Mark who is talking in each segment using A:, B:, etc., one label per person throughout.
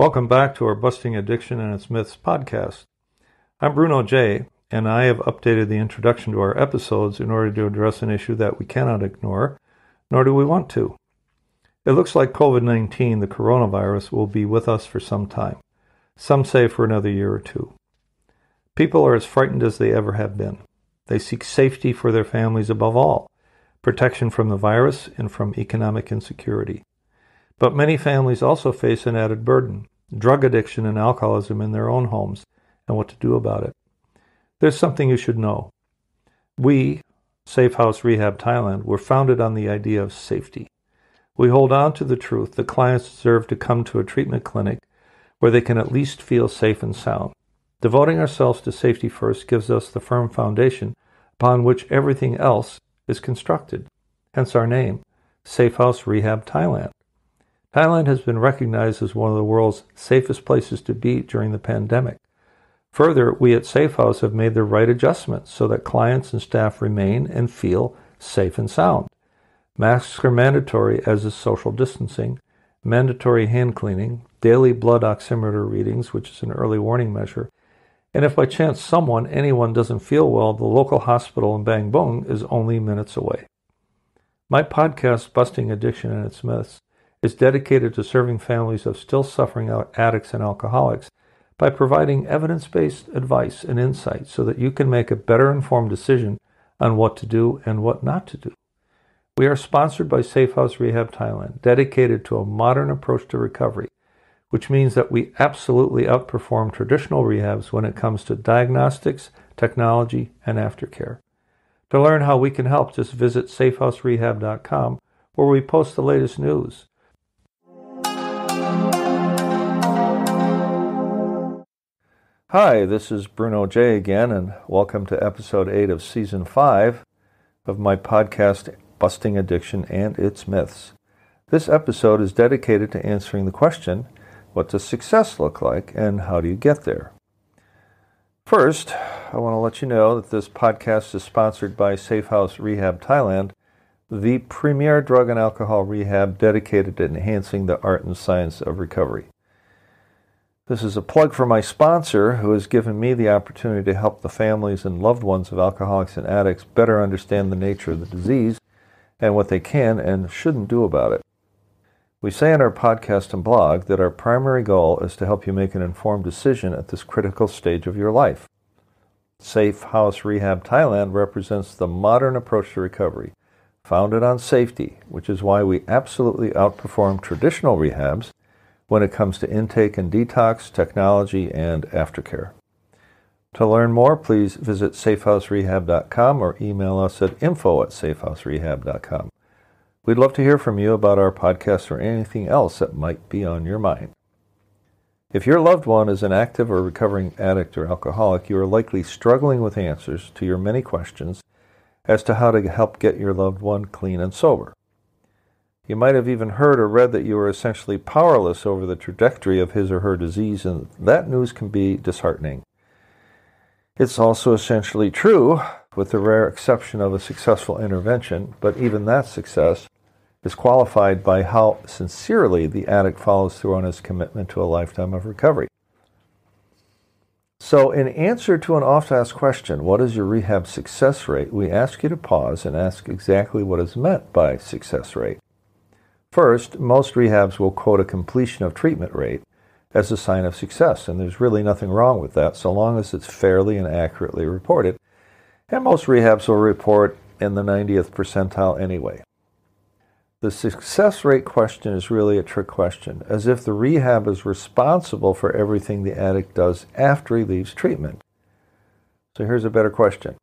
A: Welcome back to our Busting Addiction and Its Myths podcast. I'm Bruno J., and I have updated the introduction to our episodes in order to address an issue that we cannot ignore, nor do we want to. It looks like COVID-19, the coronavirus, will be with us for some time. Some say for another year or two. People are as frightened as they ever have been. They seek safety for their families above all, protection from the virus and from economic insecurity. But many families also face an added burden, drug addiction and alcoholism in their own homes, and what to do about it. There's something you should know. We, SafeHouse Rehab Thailand, were founded on the idea of safety. We hold on to the truth that clients deserve to come to a treatment clinic where they can at least feel safe and sound. Devoting ourselves to safety first gives us the firm foundation upon which everything else is constructed, hence our name, SafeHouse Rehab Thailand. Thailand has been recognized as one of the world's safest places to be during the pandemic. Further, we at SafeHouse have made the right adjustments so that clients and staff remain and feel safe and sound. Masks are mandatory, as is social distancing, mandatory hand cleaning, daily blood oximeter readings, which is an early warning measure, and if by chance anyone doesn't feel well, the local hospital in Bang Bung is only minutes away. My podcast, Busting Addiction and Its Myths, is dedicated to serving families of still suffering addicts and alcoholics by providing evidence-based advice and insight so that you can make a better informed decision on what to do and what not to do. We are sponsored by SafeHouse Rehab Thailand, dedicated to a modern approach to recovery, which means that we absolutely outperform traditional rehabs when it comes to diagnostics, technology, and aftercare. To learn how we can help, just visit safehouserehab.com, where we post the latest news. Hi, this is Bruno J. again, and welcome to episode 8 of season 5 of my podcast, Busting Addiction and Its Myths. This episode is dedicated to answering the question, what does success look like, and how do you get there? First, I want to let you know that this podcast is sponsored by SafeHouse Rehab Thailand, the premier drug and alcohol rehab dedicated to enhancing the art and science of recovery. This is a plug for my sponsor, who has given me the opportunity to help the families and loved ones of alcoholics and addicts better understand the nature of the disease and what they can and shouldn't do about it. We say in our podcast and blog that our primary goal is to help you make an informed decision at this critical stage of your life. SafeHouse Rehab Thailand represents the modern approach to recovery, founded on safety, which is why we absolutely outperform traditional rehabs when it comes to intake and detox, technology, and aftercare. To learn more, please visit safehouserehab.com or email us at info@safehouserehab.com. We'd love to hear from you about our podcast or anything else that might be on your mind. If your loved one is an active or recovering addict or alcoholic, you are likely struggling with answers to your many questions as to how to help get your loved one clean and sober. You might have even heard or read that you are essentially powerless over the trajectory of his or her disease, and that news can be disheartening. It's also essentially true, with the rare exception of a successful intervention, but even that success is qualified by how sincerely the addict follows through on his commitment to a lifetime of recovery. So in answer to an oft-asked question, what is your rehab success rate, we ask you to pause and ask exactly what is meant by success rate. First, most rehabs will quote a completion of treatment rate as a sign of success, and there's really nothing wrong with that so long as it's fairly and accurately reported. And most rehabs will report in the 90th percentile anyway. The success rate question is really a trick question, as if the rehab is responsible for everything the addict does after he leaves treatment. So here's a better question.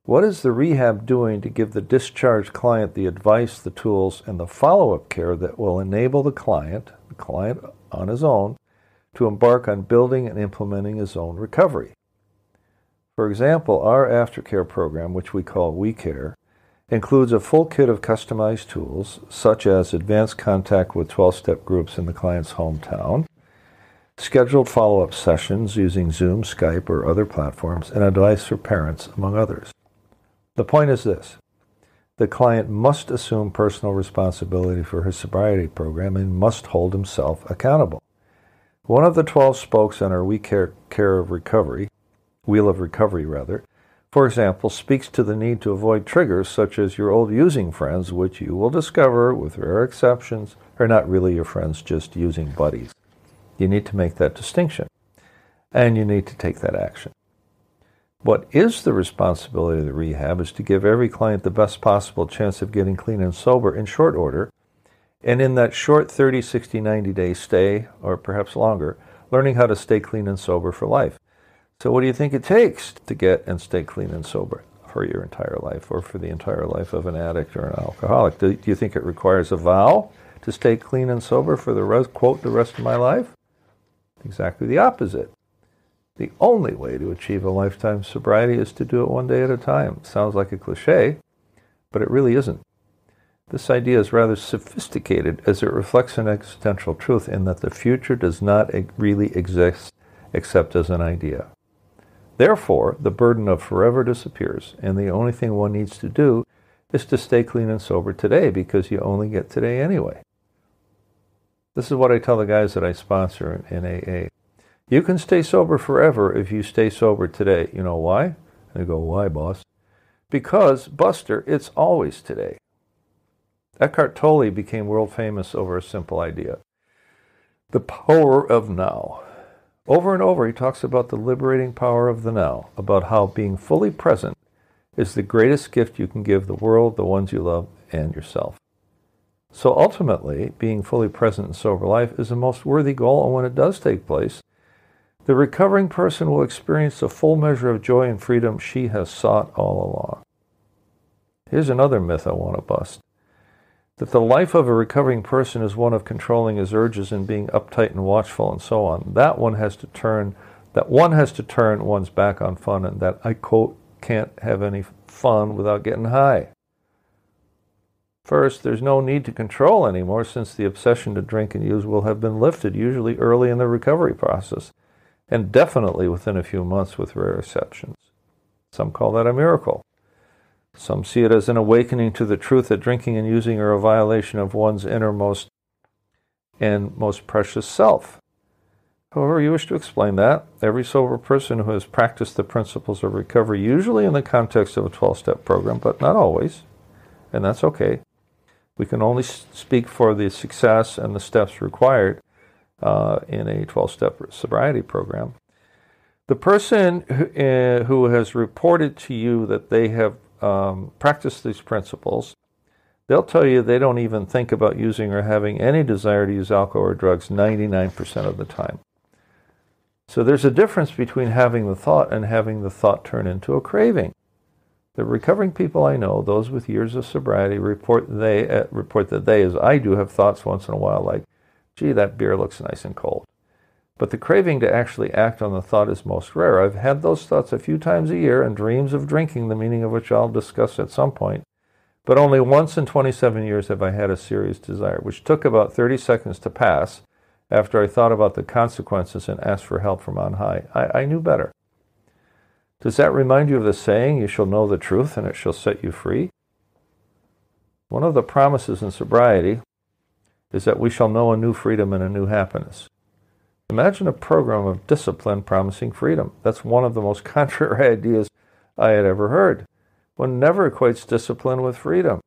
A: What is the rehab doing to give the discharged client the advice, the tools, and the follow-up care that will enable the client on his own, to embark on building and implementing his own recovery? For example, our aftercare program, which we call We Care, includes a full kit of customized tools, such as advanced contact with 12-step groups in the client's hometown, scheduled follow-up sessions using Zoom, Skype, or other platforms, and advice for parents, among others. The point is this. The client must assume personal responsibility for his sobriety program and must hold himself accountable. One of the 12 spokes on our wheel of recovery, for example, speaks to the need to avoid triggers such as your old using friends, which you will discover, with rare exceptions, are not really your friends, just using buddies. You need to make that distinction, and you need to take that action. What is the responsibility of the rehab is to give every client the best possible chance of getting clean and sober in short order, and in that short 30, 60, 90-day stay, or perhaps longer, learning how to stay clean and sober for life. So what do you think it takes to get and stay clean and sober for your entire life, or for the entire life of an addict or an alcoholic? Do you think it requires a vow to stay clean and sober for the rest of my life? Exactly the opposite. The only way to achieve a lifetime sobriety is to do it one day at a time. Sounds like a cliche, but it really isn't. This idea is rather sophisticated, as it reflects an existential truth in that the future does not really exist except as an idea. Therefore, the burden of forever disappears, and the only thing one needs to do is to stay clean and sober today, because you only get today anyway. This is what I tell the guys that I sponsor in AA. You can stay sober forever if you stay sober today. You know why? And they go, why, boss? Because, Buster, it's always today. Eckhart Tolle became world famous over a simple idea: the power of now. Over and over, he talks about the liberating power of the now, about how being fully present is the greatest gift you can give the world, the ones you love, and yourself. So ultimately, being fully present in sober life is the most worthy goal, and when it does take place, the recovering person will experience the full measure of joy and freedom she has sought all along. Here's another myth I want to bust: that the life of a recovering person is one of controlling his urges and being uptight and watchful and so on. That one has to turn one's back on fun, and that, I quote, can't have any fun without getting high. First, there's no need to control anymore, since the obsession to drink and use will have been lifted, usually early in the recovery process, and definitely within a few months, with rare exceptions. Some call that a miracle. Some see it as an awakening to the truth that drinking and using are a violation of one's innermost and most precious self. However you wish to explain that, every sober person who has practiced the principles of recovery, usually in the context of a 12-step program, but not always, and that's okay. We can only speak for the success and the steps required in a 12-step sobriety program. The person who has reported to you that they have practiced these principles, they'll tell you they don't even think about using or having any desire to use alcohol or drugs 99% of the time. So there's a difference between having the thought and having the thought turn into a craving. The recovering people I know, those with years of sobriety, report that they, as I do, have thoughts once in a while like, gee, that beer looks nice and cold. But the craving to actually act on the thought is most rare. I've had those thoughts a few times a year, and dreams of drinking, the meaning of which I'll discuss at some point. But only once in 27 years have I had a serious desire, which took about 30 seconds to pass after I thought about the consequences and asked for help from on high. I knew better. Does that remind you of the saying, you shall know the truth and it shall set you free? One of the promises in sobriety is that we shall know a new freedom and a new happiness. Imagine a program of discipline promising freedom. That's one of the most contrary ideas I had ever heard. One never equates discipline with freedom.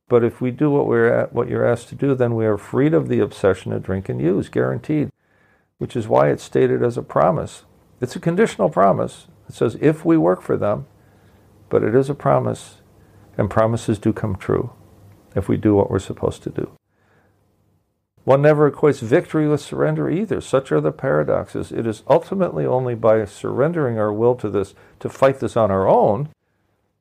A: But if we do what you're asked to do, then we are freed of the obsession to drink and use, guaranteed, which is why it's stated as a promise. It's a conditional promise. It says if we work for them, but it is a promise, and promises do come true if we do what we're supposed to do. One never equates victory with surrender either. Such are the paradoxes. It is ultimately only by surrendering our will to this, to fight this on our own,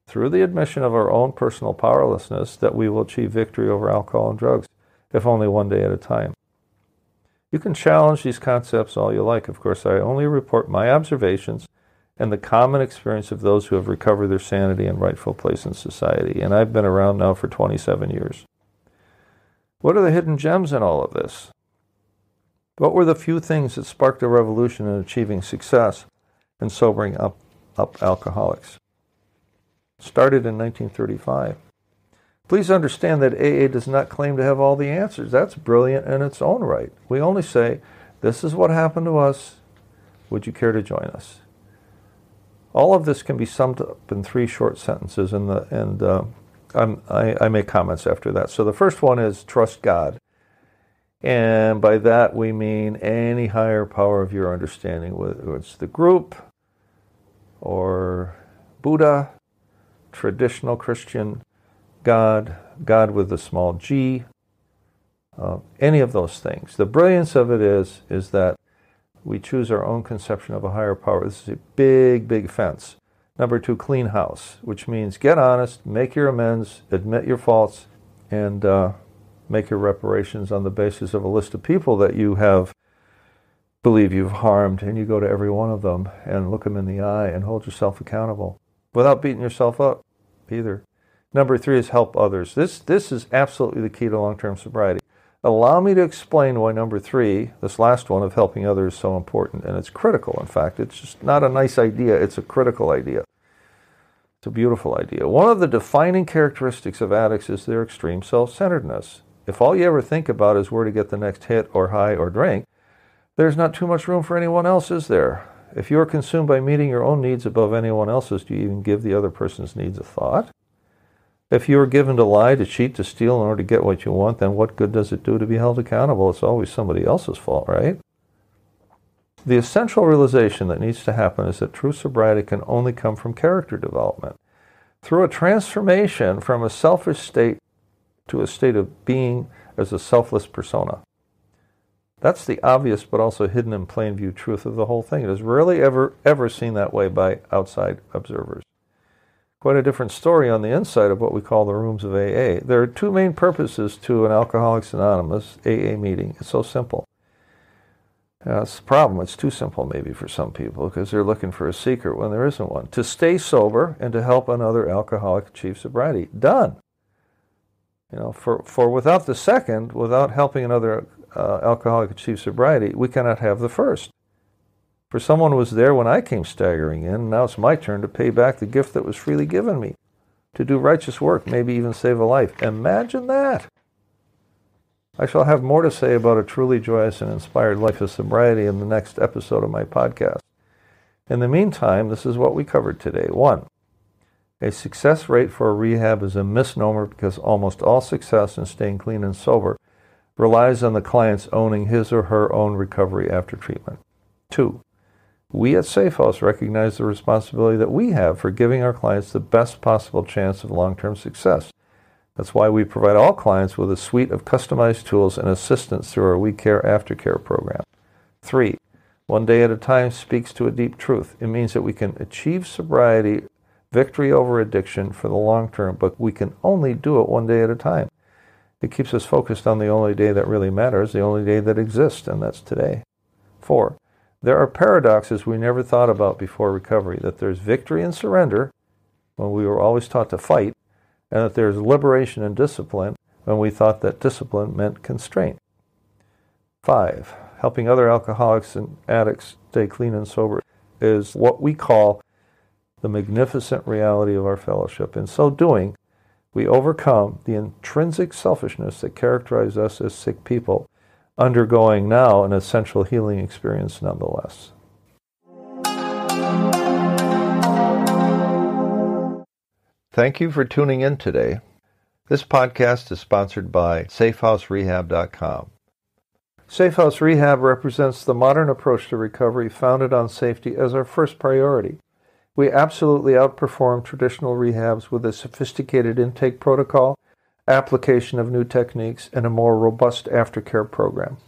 A: through the admission of our own personal powerlessness, that we will achieve victory over alcohol and drugs, if only one day at a time. You can challenge these concepts all you like. Of course, I only report my observations and the common experience of those who have recovered their sanity and rightful place in society. And I've been around now for 27 years. What are the hidden gems in all of this? What were the few things that sparked a revolution in achieving success and sobering up alcoholics? Started in 1935. Please understand that AA does not claim to have all the answers. That's brilliant in its own right. We only say This is what happened to us. Would you care to join us? All of this can be summed up in 3 short sentences, I make comments after that. So the first one is trust God. And by that we mean any higher power of your understanding, whether it's the group or Buddha, traditional Christian God, God with a small g, any of those things. The brilliance of it is that we choose our own conception of a higher power. This is a big, big fence. Number 2, clean house, which means get honest, make your amends, admit your faults, and make your reparations on the basis of a list of people that you believe you've harmed, and you go to every one of them and look them in the eye and hold yourself accountable without beating yourself up either. Number 3 is help others. This is absolutely the key to long-term sobriety. Allow me to explain why number 3, this last one of helping others, is so important. And it's critical, in fact. It's just not a nice idea. It's a critical idea. It's a beautiful idea. One of the defining characteristics of addicts is their extreme self-centeredness. If all you ever think about is where to get the next hit or high or drink, there's not too much room for anyone else, is there? If you are consumed by meeting your own needs above anyone else's, do you even give the other person's needs a thought? If you are given to lie, to cheat, to steal in order to get what you want, then what good does it do to be held accountable? It's always somebody else's fault, right? The essential realization that needs to happen is that true sobriety can only come from character development, through a transformation from a selfish state to a state of being as a selfless persona. That's the obvious but also hidden in plain view truth of the whole thing. It is rarely ever seen that way by outside observers. Quite a different story on the inside of what we call the rooms of AA. There are 2 main purposes to an Alcoholics Anonymous AA meeting. It's so simple. That's the problem. It's too simple maybe for some people because they're looking for a secret when there isn't one. To stay sober and to help another alcoholic achieve sobriety. Done. For without the second, without helping another alcoholic achieve sobriety, we cannot have the first. For someone who was there when I came staggering in, now it's my turn to pay back the gift that was freely given me, to do righteous work, maybe even save a life. Imagine that! I shall have more to say about a truly joyous and inspired life of sobriety in the next episode of my podcast. In the meantime, this is what we covered today. 1. A success rate for a rehab is a misnomer because almost all success in staying clean and sober relies on the client's owning his or her own recovery after treatment. 2. We at SafeHouse recognize the responsibility that we have for giving our clients the best possible chance of long-term success. That's why we provide all clients with a suite of customized tools and assistance through our We Care aftercare program. 3. 1 day at a time speaks to a deep truth. It means that we can achieve sobriety, victory over addiction for the long term, but we can only do it 1 day at a time. It keeps us focused on the only day that really matters, the only day that exists, and that's today. 4. There are paradoxes we never thought about before recovery, that there's victory and surrender when we were always taught to fight, and that there's liberation and discipline when we thought that discipline meant constraint. 5. Helping other alcoholics and addicts stay clean and sober is what we call the magnificent reality of our fellowship. In so doing, we overcome the intrinsic selfishness that characterizes us as sick people, undergoing now an essential healing experience nonetheless. Thank you for tuning in today. This podcast is sponsored by SafeHouseRehab.com. SafeHouse Rehab represents the modern approach to recovery founded on safety as our first priority. We absolutely outperform traditional rehabs with a sophisticated intake protocol, application of new techniques, and a more robust aftercare program.